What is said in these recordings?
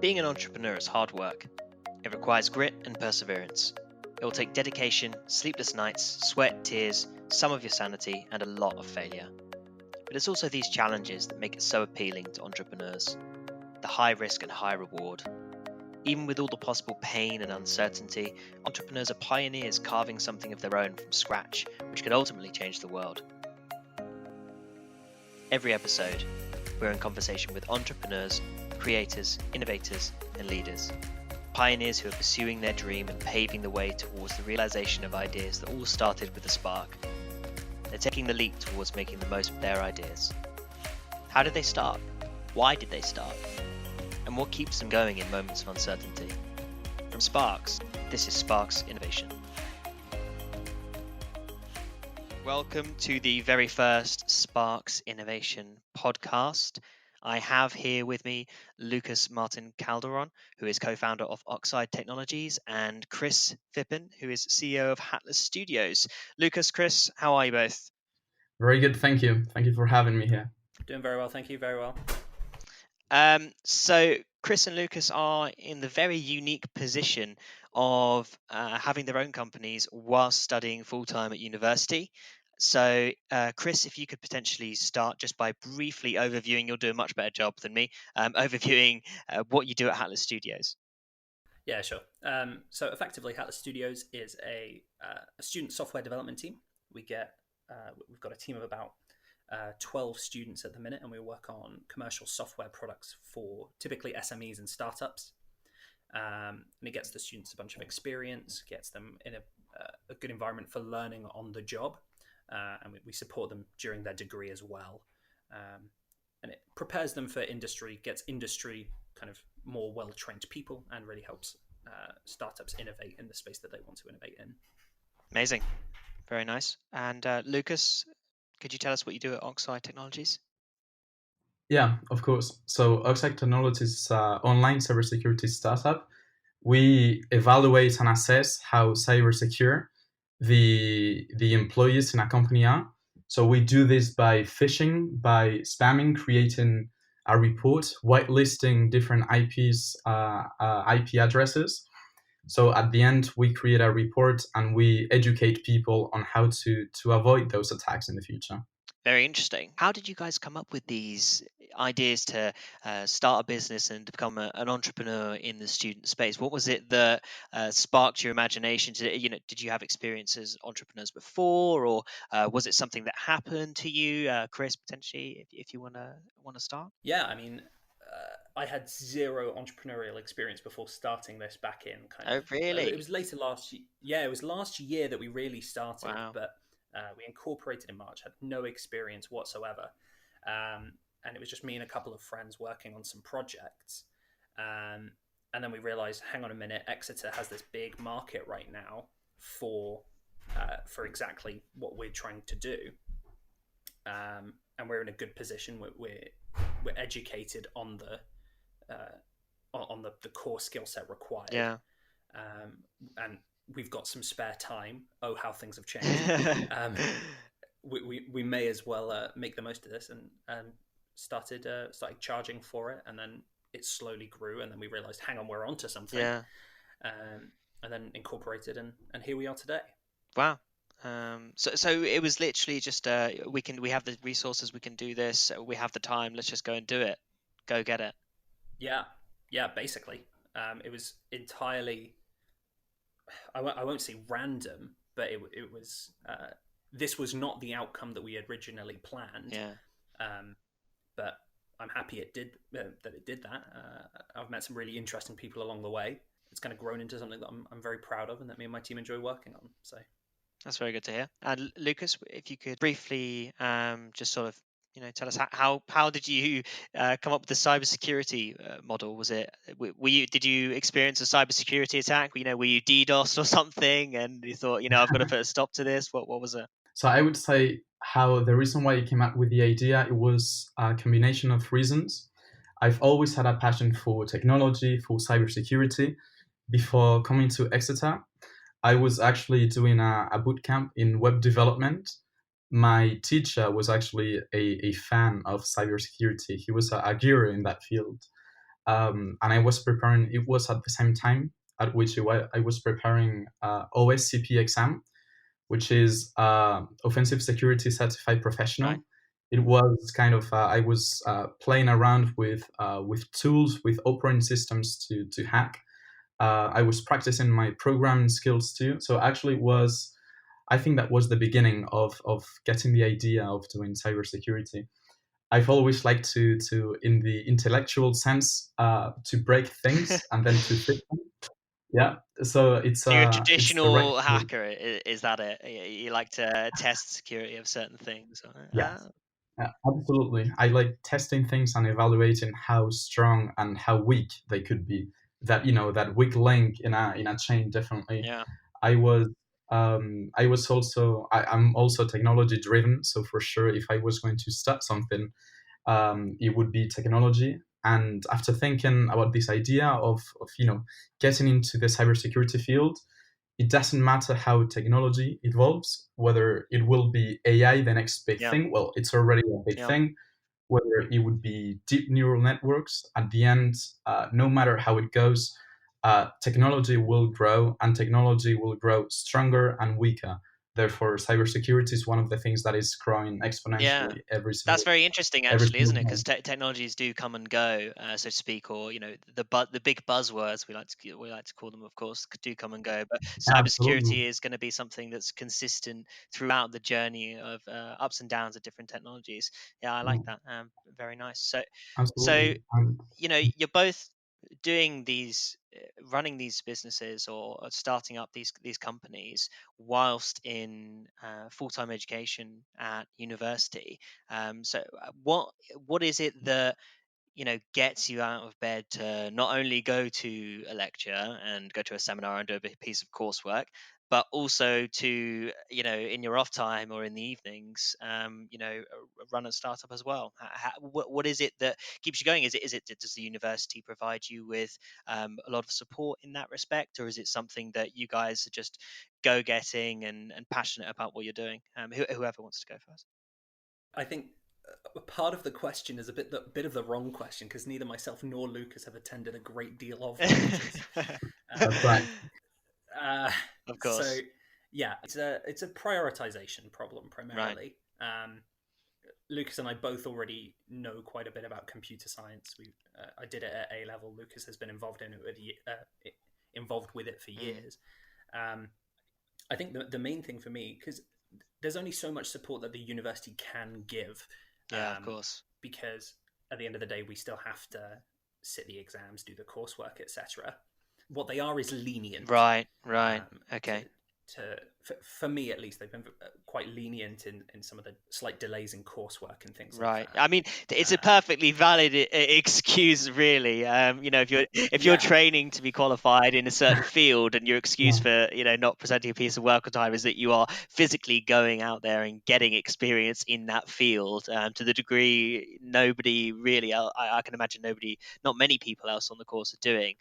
Being an entrepreneur is hard work. It requires grit and perseverance. It will take dedication, sleepless nights, sweat, tears, some of your sanity, and a lot of failure. But it's also these challenges that make it so appealing to entrepreneurs. The high risk and high reward. Even with all the possible pain and uncertainty, entrepreneurs are pioneers carving something of their own from scratch, which could ultimately change the world. Every episode, we're in conversation with entrepreneurs, creators, innovators, and leaders. Pioneers who are pursuing their dream and paving the way towards the realization of ideas that all started with a spark. They're taking the leap towards making the most of their ideas. How did they start? Why did they start? And what keeps them going in moments of uncertainty? From SPRXS, this is SPRXS Innovation. Welcome to the very first SPRXS Innovation podcast. I have here with me Lucas Martin Calderon, who is co-founder of Oxyde Technologies, and Chris Phippen, who is CEO of Hatless Studios. Lucas, Chris, how are you both? Very good, thank you. Thank you for having me here. Doing very well, thank you, very well. So Chris and Lucas are in the very unique position of having their own companies whilst studying full-time at university. So, Chris, if you could potentially start just by briefly overviewing, you'll do a much better job than me, overviewing what you do at Hatless Studios. Yeah, sure. So effectively, Hatless Studios is a student software development team. We've got a team of about 12 students at the minute, and we work on commercial software products for typically SMEs and startups. And it gets the students a bunch of experience, gets them in a good environment for learning on the job. And we support them during their degree as well. And it prepares them for industry, gets industry kind of more well-trained people, and really helps startups innovate in the space that they want to innovate in. Amazing. Very nice. And Lucas, could you tell us what you do at Oxyde Technologies? Yeah, of course. So Oxyde Technologies is an online cybersecurity startup. We evaluate and assess how cyber secure the employees in a company are. So we do this by phishing, by spamming, creating a report, whitelisting different IPs, IP addresses. So at the end, we create a report and we educate people on how to avoid those attacks in the future. Very interesting. How did you guys come up with these ideas to start a business and to become an entrepreneur in the student space? What was it that sparked your imagination? Did you have experience as entrepreneurs before, or was it something that happened to you, Chris? Potentially, if you want to start. Yeah, I mean, I had zero entrepreneurial experience before starting this back in Oh, really? It was later last year. Yeah, it was last year that we really started, Wow. but we incorporated in March, had no experience whatsoever. And it was just me and a couple of friends working on some projects. And then we realized, hang on a minute, Exeter has this big market right now for exactly what we're trying to do. And we're in a good position. We're educated on the core skill set required. Yeah. And we've got some spare time. Oh, how things have changed. We may as well make the most of this, and started charging for it, and then it slowly grew, and then we realized, hang on, we're onto something. Yeah. And then incorporated, and here we are today. Wow. So it was literally just we have the resources, we can do this, we have the time, let's just go and do it, go get it. Yeah, basically. It was entirely, I won't say random, but it was this was not the outcome that we had originally planned. Yeah. But I'm happy it did that. I've met some really interesting people along the way. It's kind of grown into something that I'm very proud of, and that me and my team enjoy working on. So that's very good to hear. And Lucas, if you could briefly just sort of tell us how did you come up with the cybersecurity model? Was it did you experience a cybersecurity attack? Were you DDoS or something, and you thought I've got to put a stop to this? What was it? So I would say how the reason why I came up with the idea, it was a combination of reasons. I've always had a passion for technology, for cybersecurity. Before coming to Exeter, I was actually doing a bootcamp in web development. My teacher was actually a fan of cybersecurity. He was a guru in that field. and I was preparing. It was at the same time at which I was preparing OSCP exam, which is Offensive Security Certified Professional. Right. It was kind of I was playing around with tools, with operating systems to hack. I was practicing my programming skills too. So actually, I think that was the beginning of getting the idea of doing cybersecurity. I've always liked to in the intellectual sense, to break things and then to fix them. Yeah, so it's So you're a it's the right traditional tool. hacker, is that it? You like to test security of certain things? Yes, absolutely. I like testing things and evaluating how strong and how weak they could be. That weak link in a chain, definitely. Yeah. I was I'm also technology driven, so for sure, if I was going to start something, it would be technology. And after thinking about this idea of getting into the cybersecurity field, it doesn't matter how technology evolves, whether it will be AI the next big Yeah. thing. Well, it's already a big Yeah. thing. Whether it would be deep neural networks. At the end, no matter how it goes, technology will grow, and technology will grow stronger and weaker. Therefore, cybersecurity is one of the things that is growing Yeah. exponentially That's very interesting, every actually, isn't single it? Because time. technologies do come and go, so to speak, or the big buzzwords we like to call them, of course, do come and go. But Absolutely. cybersecurity is going to be something that's consistent throughout the journey of ups and downs of different technologies. Yeah, I like Yeah, that. Very nice. So absolutely. And you're both doing running these businesses or starting up these companies whilst in full-time education at university. So what is it that gets you out of bed to not only go to a lecture and go to a seminar and do a piece of coursework, but also to in your off time or in the evenings, run a startup as well? What is it that keeps you going? Does the university provide you with a lot of support in that respect, or is it something that you guys are just go getting and passionate about what you're doing? Whoever wants to go first. I think part of the question is a bit of the wrong question, because neither myself nor Lucas have attended a great deal of lectures. that's right. Of So course. yeah, it's a prioritization problem Right. primarily. Lucas and I both already know quite a bit about computer science. I did it at A level. Lucas has been involved with it for years. I think the main thing for me, because there's only so much support that the university can give. Yeah, of course. Because at the end of the day, we still have to sit the exams, do the coursework, etc. What they are is lenient. Right. Okay. For me at least, they've been quite lenient in some of the slight delays in coursework and things Right. like that. I mean, it's a perfectly valid excuse, really. If you're training to be qualified in a certain field, and your excuse for not presenting a piece of work on time is that you are physically going out there and getting experience in that field, to the degree nobody really, I can imagine not many people else on the course are doing,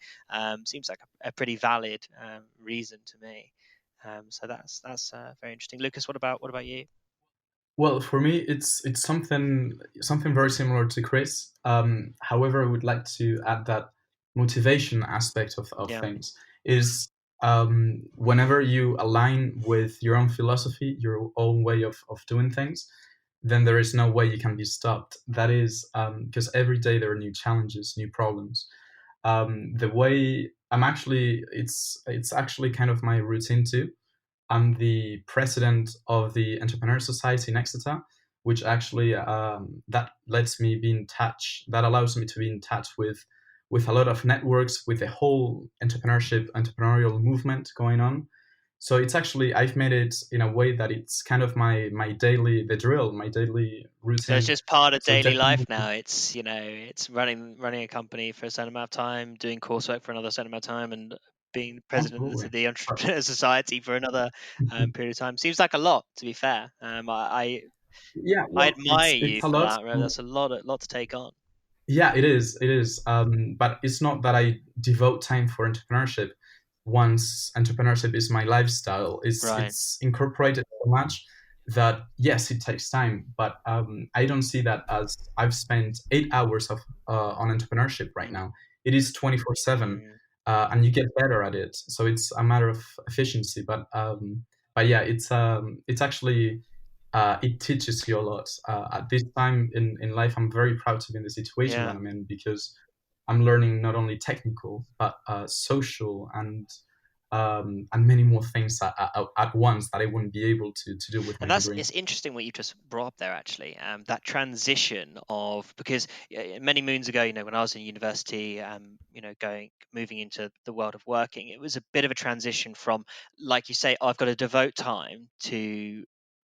seems like a pretty valid reason to me. So that's very interesting. Lucas, what about you? Well, for me, it's something very similar to Chris. However, I would like to add that motivation aspect of Yeah. things is, whenever you align with your own philosophy, your own way of doing things, then there is no way you can be stopped. That is because every day there are new challenges, new problems. The way it's actually kind of my routine too. I'm the president of the Entrepreneur Society in Exeter, which actually that lets me be in touch. That allows me to be in touch with a lot of networks, with the whole entrepreneurial movement going on. So it's actually, I've made it in a way that it's kind of my daily So it's routine. just part of So daily life definitely, now. It's running a company for a certain amount of time, doing coursework for another certain amount of time, and being president absolutely. of the Entrepreneur Society for another period of time. Seems like a lot, to be fair. Yeah, I well, admire you it's a for lot. that. That's a lot to take on. Yeah, it is. It is. But it's not that I devote time for entrepreneurship. Once entrepreneurship is my lifestyle, Right. it's incorporated so much that yes, it takes time. But I don't see that as I've spent 8 hours on entrepreneurship right now. it is 24/7, Mm. and you get better at it. So it's a matter of efficiency. But yeah, it's actually it teaches you a lot. At this time in life, I'm very proud to be in the situation that Yeah. I'm in, because I'm learning not only technical but social and many more things at once that I wouldn't be able to do with my And that's degree. it's interesting what you just brought up there, actually. That transition of, because many moons ago, when I was in university, moving into the world of working, it was a bit of a transition from, like you say, I've got to devote time to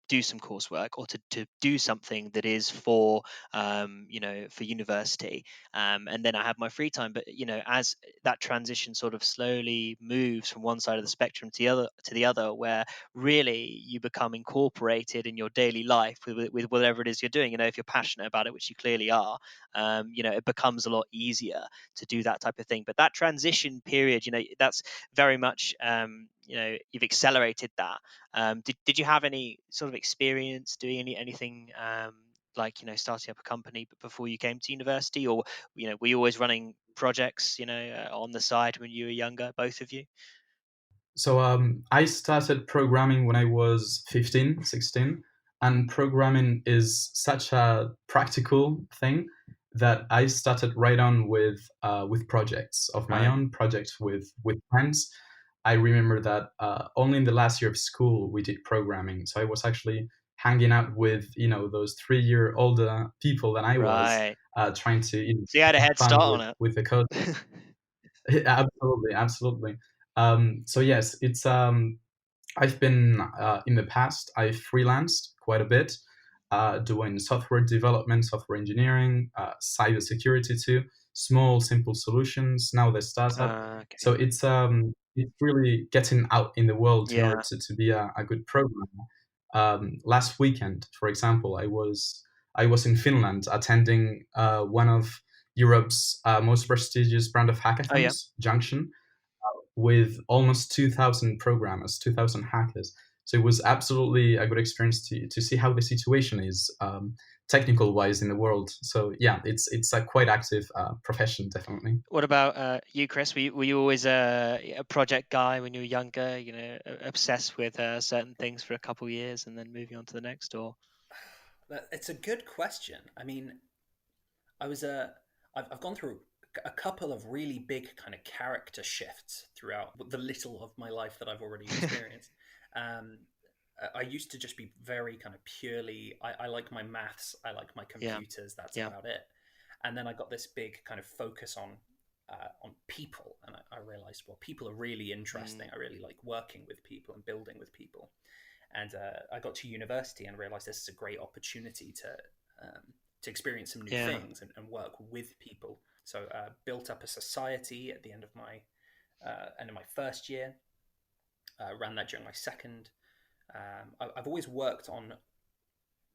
do some coursework, or to do something that is for for university, and then I have my free time. But as that transition sort of slowly moves from one side of the spectrum to the other, where really you become incorporated in your daily life with whatever it is you're doing. If you're passionate about it, which you clearly are, it becomes a lot easier to do that type of thing. But that transition period, that's very much you've accelerated that. Did you have any sort of experience doing anything like starting up a company before you came to university, or were you always running projects on the side when you were younger, both of you? So I started programming when I was 15, 16, and programming is such a practical thing that I started right on with projects of my Right. own, projects with friends. I remember that only in the last year of school we did programming. So I was actually hanging out with those 3 year older people than I was, Right. trying to So you had a have head fun start on with the code. it. Absolutely, absolutely. So yes, it's I've been in the past. I freelanced quite a bit, doing software development, software engineering, cybersecurity too. Small, simple solutions. Now the startup. So Okay. it's really getting out in the world in order Yeah. to be a good programmer. Last weekend, for example, I was in Finland attending one of Europe's most prestigious brand of Oh yeah. hackathons, Junction, with almost 2,000 programmers, 2,000 hackers. So it was absolutely a good experience to see how the situation is, technical wise, in the world. So yeah, it's a quite active profession, definitely. What about you, Chris? Were you always a project guy when you were younger? Obsessed with certain things for a couple of years and then moving on to the next, or? It's a good question. I mean, I was I've gone through a couple of really big kind of character shifts throughout the little of my life that I've already experienced. Um, I used to just be very kind of purely. I like my maths. I like my Yeah. computers. That's Yeah. about it. And then I got this big kind of focus on people, and I realized, well, people are really interesting. Mm. I really like working with people and building with people. And I got to university and realized this is a great opportunity to experience some new Yeah. things and work with people. So built up a society at the end of my first year. Ran that during my second. I've always worked on.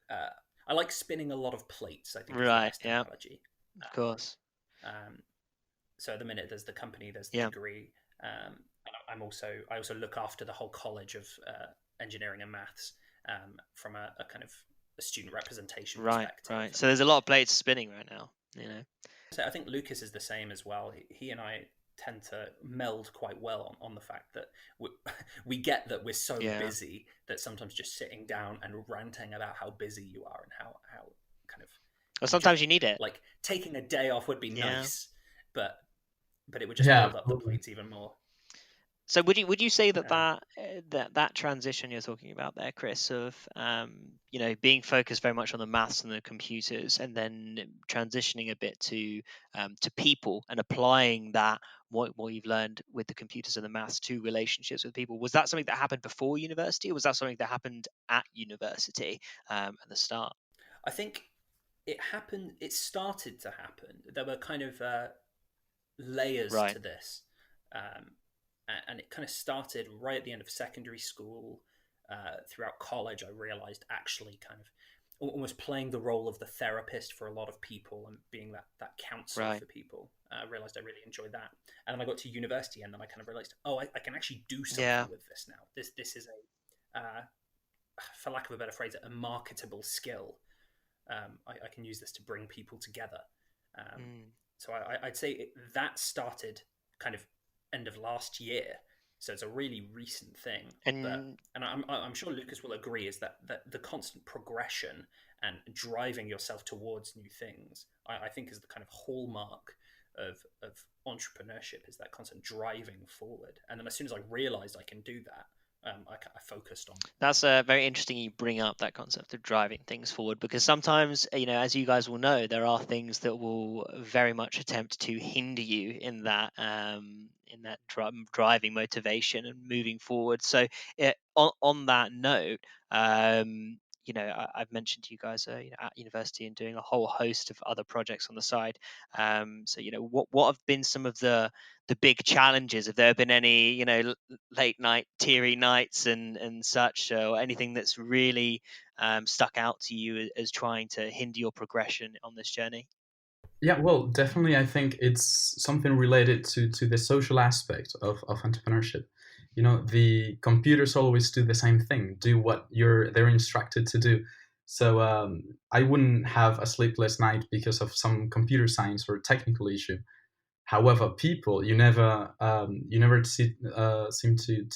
I like spinning a lot of plates, I think, is the Right. best Yeah. analogy. Of course. Um, so at the minute, there's the company, there's the Yeah. degree. And I also look after the whole college of engineering and maths, from a kind of a student representation Right. perspective. Right. So there's a lot of plates spinning right now. So I think Lucas is the same as well. He and I tend to meld quite well on the fact that we get that we're so Yeah. busy that sometimes just sitting down and ranting about how busy you are and how kind of Well, you just sometimes you need it. like taking a day off would be Yeah. nice, but it would just Yeah, build up the absolutely. plates even more. So would you say that Uh, that transition you're talking about there, Chris, of being focused very much on the maths and the computers, and then transitioning a bit to people and applying that what you've learned with the computers and the maths to relationships with people, was that something that happened before university, or was that something that happened at university at the start? I think it happened. It started to happen. There were kind of layers Right. to this, um, and it kind of started right at the end of secondary school. Throughout college, I realized actually kind of almost playing the role of the therapist for a lot of people and being that counselor Right. for people. I realized I really enjoyed that, and then I got to university, and then I kind of realized, oh, I can actually do Yeah. something with this now. This is for lack of a better phrase, a marketable skill. I can use this to bring people together. Um, Mm. So I'd say that started kind of end of last year. So it's a really recent thing. And And I'm sure Lucas will agree, is that the constant progression and driving yourself towards new things, I think, is the kind of hallmark of entrepreneurship, is that constant driving forward. And then as soon as I realized I can do that, I focused on. that's very interesting you bring up that concept of driving things forward, because sometimes, as you guys will know, there are things that will very much attempt to hinder you in that driving motivation and moving forward. So on that note, I've mentioned to you guys at university and doing a whole host of other projects on the side. So what have been some of the big challenges? Have there been any late night teary nights and such, or anything that's really stuck out to you as trying to hinder your progression on this journey? Yeah, well, definitely, I think it's something related to the social aspect of entrepreneurship. The computers always do the same thing, do what they're instructed to do. So I wouldn't have a sleepless night because of some computer science or technical issue. However, people, seem to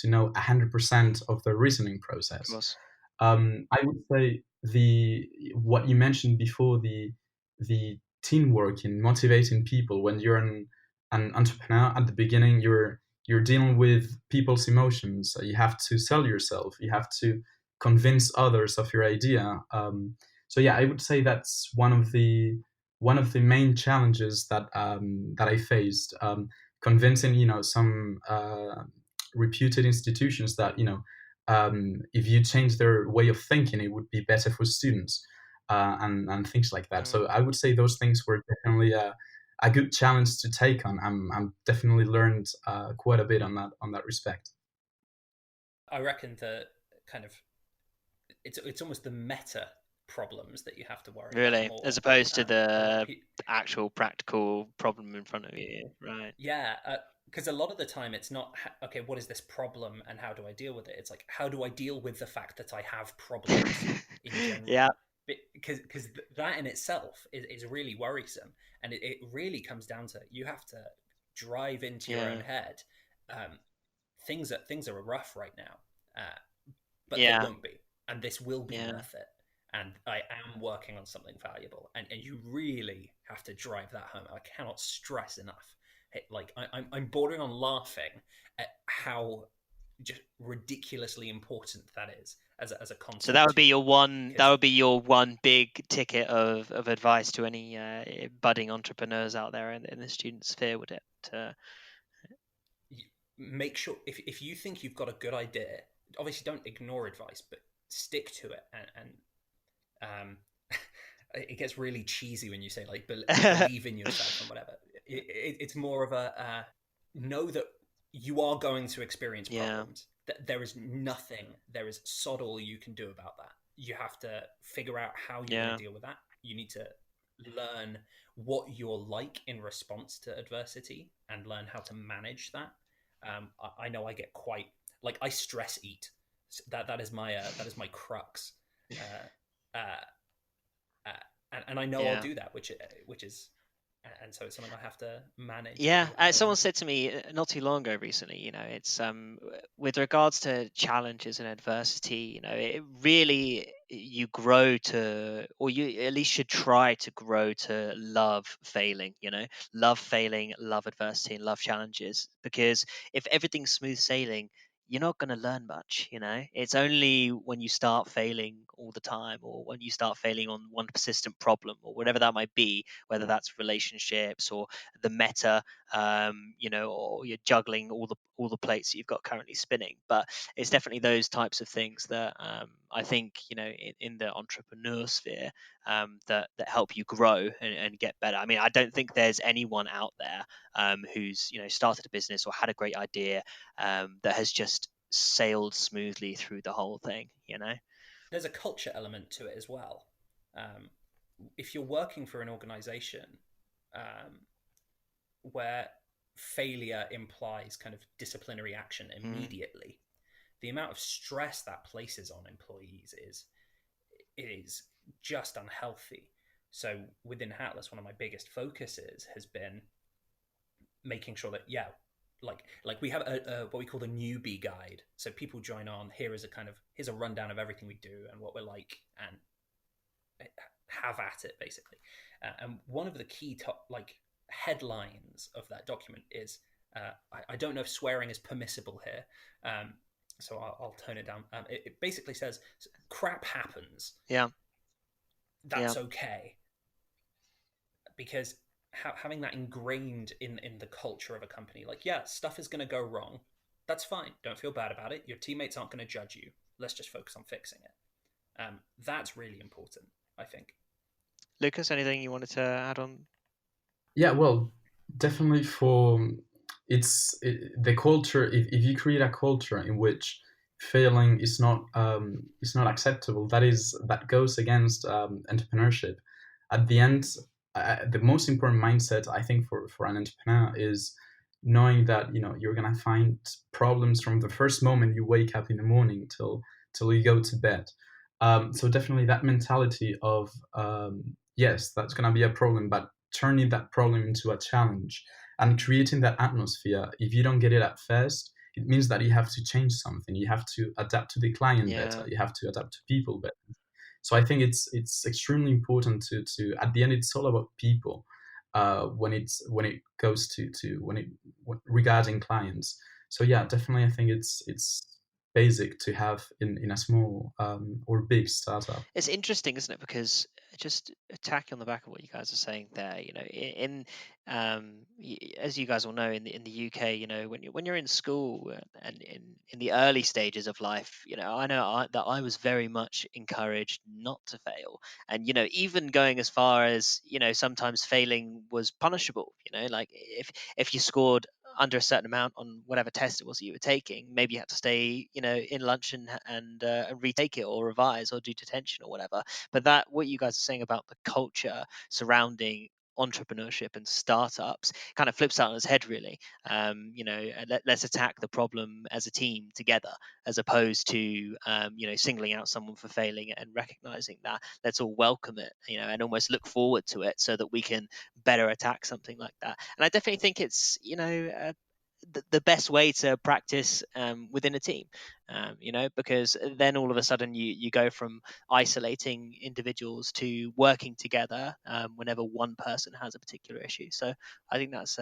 know 100% of the reasoning Of process. course. I would say what you mentioned before, the teamwork in motivating people. When you're an entrepreneur at the beginning, you're dealing with people's emotions. You have to sell yourself. You have to convince others of your idea. So yeah, I would say that's one of the main challenges that I faced. Convincing some reputed institutions that if you change their way of thinking, it would be better for students, and things like that. So I would say those things were definitely a good challenge to take on. I'm definitely learned quite a bit on that respect. I reckon that kind of it's almost the meta problems that you have to worry about Really, more. as opposed to A lot of the actual practical problem in front of you, right? yeah, because a lot of the time it's not okay, what is this problem and how do I deal with it? It's like, how do I deal with the fact that I have problems in general? Yeah, Because that in itself is really worrisome, and it really comes down to, you have to drive into your own yeah, head. Um, things are rough right now, but they yeah, won't be, and this will be yeah. worth it. And I am working on something valuable, and you really have to drive that home. I cannot stress enough. Like I'm bordering on laughing at how just ridiculously important that is as a So that concept would to be me. your one. That Because would be your one big ticket of advice to any budding entrepreneurs out there in the student sphere, would it? make sure, if you think you've got a good idea, obviously don't ignore advice, but stick to it. And it gets really cheesy when you say, like, believe in yourself and whatever. It's more of a know that you are going to experience Yeah, problems. That there is sod all you can do about that. You have to figure out how you're going yeah. to deal with that. You need to learn what you're like in response to adversity and learn how to manage that. I know I get quite, like, I stress eat. That is my crux. Uh, uh, and I know I'll Yeah. do that, which is, and so it's something I have to manage Yeah, or grow someone into. said to me not too long ago recently, it's with regards to challenges and adversity, it really, you grow to, or you at least should try to grow to love failing, love failing, love adversity, and love challenges. Because if everything's smooth sailing, you're not going to learn much. It's only when you start failing all the time, or when you start failing on one persistent problem, or whatever that might be, whether that's relationships or the meta, or you're juggling all the plates that you've got currently spinning. But it's definitely those types of things that I think in the entrepreneur sphere, that help you grow and get better. I mean, I don't think there's anyone out there who's started a business or had a great idea that has just sailed smoothly through the whole thing. There's a culture element to it as well. Um, if you're working for an organization um, where failure implies kind of disciplinary action Mm, immediately, the amount of stress that places on employees is just unhealthy. So within Hatless, one of my biggest focuses has been making sure that like we have a what we call the newbie guide. So people join on. Here's a rundown of everything we do and what we're like, and have at it basically. And one of the key top headlines of that document is I don't know if swearing is permissible here, so I'll tone it down. It basically says crap happens. Yeah. That's okay, because having that ingrained in the culture of a company, like, yeah, stuff is going to go wrong. That's fine. Don't feel bad about it. Your teammates aren't going to judge you. Let's just focus on fixing it. That's really important, I think. Lucas, anything you wanted to add on? Yeah, well, definitely the culture. If you create a culture in which failing is not acceptable, that goes against entrepreneurship. At the end, the most important mindset I think for an entrepreneur is knowing that you're gonna find problems from the first moment you wake up in the morning till you go to bed. So definitely that mentality of yes, that's gonna be a problem, but turning that problem into a challenge and creating that atmosphere. If you don't get it at first, it means that you have to change something. You have to adapt to the client better. You have to adapt to people better. So I think it's extremely important to at the end, it's all about people when it goes to regarding clients. So yeah, definitely I think it's basic to have in a small or big startup. It's interesting, isn't it? Because just attacking on the back of what you guys are saying there, as you guys all know, in the UK, when you're in school and in the early stages of life, I know that I was very much encouraged not to fail, and even going as far as sometimes failing was punishable. Like if you scored under a certain amount on whatever test it was that you were taking, maybe you had to stay, in lunch and retake it or revise or do detention or whatever. But that what you guys are saying about the culture surrounding entrepreneurship and startups kind of flips that on its head, really. Let's attack the problem as a team together, as opposed to singling out someone for failing and recognizing that. Let's all welcome it, and almost look forward to it so that we can better attack something like that. And I definitely think it's the best way to practice within a team, because then all of a sudden you go from isolating individuals to working together whenever one person has a particular issue. So I think that's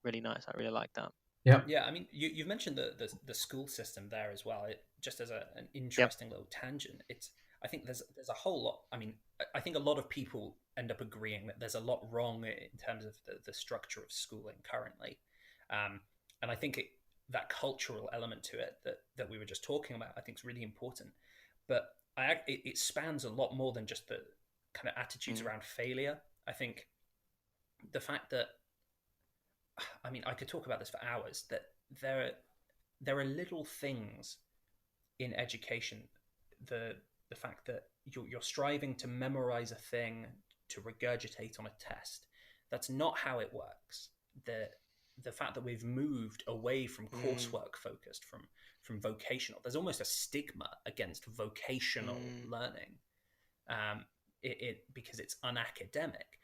really nice. I really like that. Yeah, I mean, you've mentioned the school system there as well. Just as an interesting little tangent, I think there's a whole lot. I mean, I think a lot of people end up agreeing that there's a lot wrong in terms of the structure of schooling currently. And I think that cultural element to it that we were just talking about, I think is really important. But it spans a lot more than just the kind of attitudes around failure. I think the fact that, I mean, I could talk about this for hours, that there are little things in education, the fact that you're striving to memorize a thing, to regurgitate on a test. That's not how it works. The fact that we've moved away from coursework focused, from vocational, there's almost a stigma against vocational learning, because it's unacademic.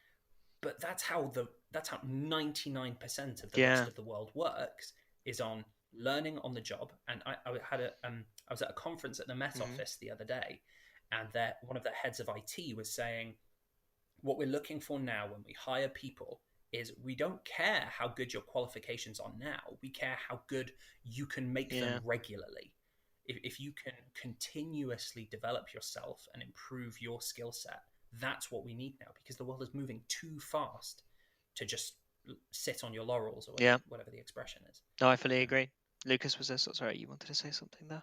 But that's how 99% of the rest of the world works, is on learning on the job. And I was at a conference at the Met Office the other day, and one of the heads of IT was saying, what we're looking for now when we hire people is, we don't care how good your qualifications are now. We care how good you can make them regularly. If you can continuously develop yourself and improve your skill set, that's what we need now, because the world is moving too fast to just sit on your laurels, or whatever the expression is. No, I fully agree. Lucas, was there? Sorry, you wanted to say something there?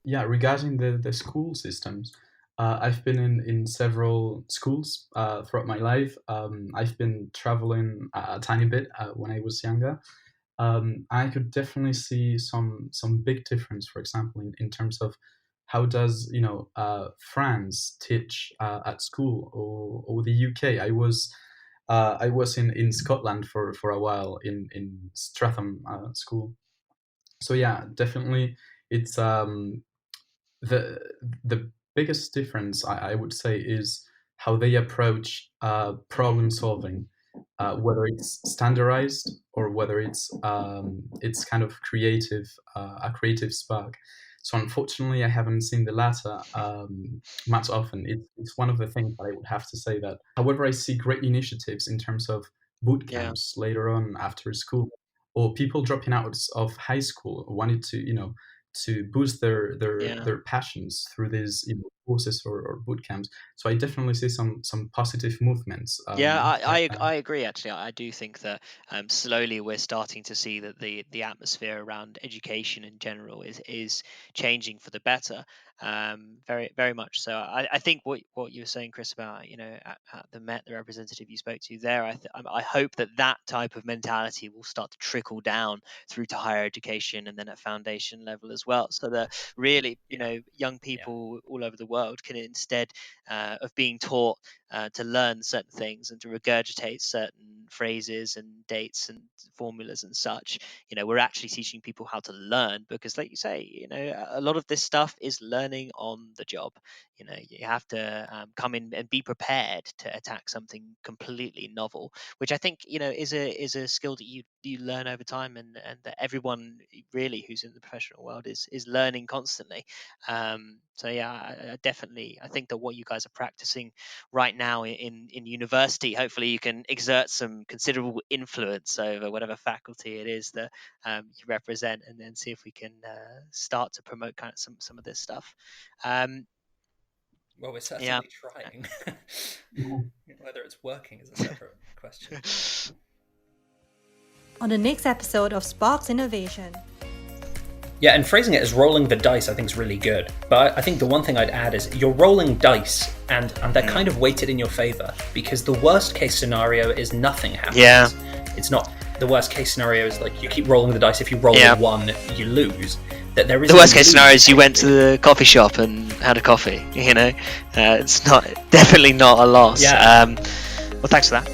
Yeah, regarding the school systems, I've been in several schools throughout my life. I've been traveling a tiny bit when I was younger. I could definitely see some big difference, for example, in terms of how does France teach at school, or the UK. I was in Scotland for a while in Stratham school. So yeah, definitely it's the biggest difference I would say is how they approach problem solving, whether it's standardized or whether it's kind of creative, a creative spark. So unfortunately, I haven't seen the latter much often. It's one of the things that I would have to say that. However, I see great initiatives in terms of boot camps later on after school, or people dropping out of high school wanting to to boost their passions through these courses or boot camps. So I definitely see some positive movements. I agree. Actually, I do think that slowly we're starting to see that the atmosphere around education in general is changing for the better. Very very much so. I think what you were saying, Chris, about at the Met, the representative you spoke to there, I hope that type of mentality will start to trickle down through to higher education and then at foundation level as well, so that really young people all over the world can, instead of being taught to learn certain things and to regurgitate certain phrases and dates and formulas and such, we're actually teaching people how to learn, because like you say, a lot of this stuff is learning on the job. You have to come in and be prepared to attack something completely novel, which I think is a skill that you learn over time, and that everyone really who's in the professional world is learning constantly. So yeah, I think that what you guys are practicing right now in university, hopefully you can exert some considerable influence over whatever faculty it is that you represent, and then see if we can start to promote kind of some of this stuff. Well, we're certainly trying. Whether it's working is a separate question. On the next episode of SPRXS Innovation. Yeah, and phrasing it as rolling the dice I think is really good. But I think the one thing I'd add is you're rolling dice and they're kind of weighted in your favor, because the worst case scenario is nothing happens. Yeah. It's not, the worst case scenario is like you keep rolling the dice, if you roll a 1, you lose. That there is the worst case scenario is you went to the coffee shop and had a coffee. It's definitely not a loss. Yeah. Well, thanks for that.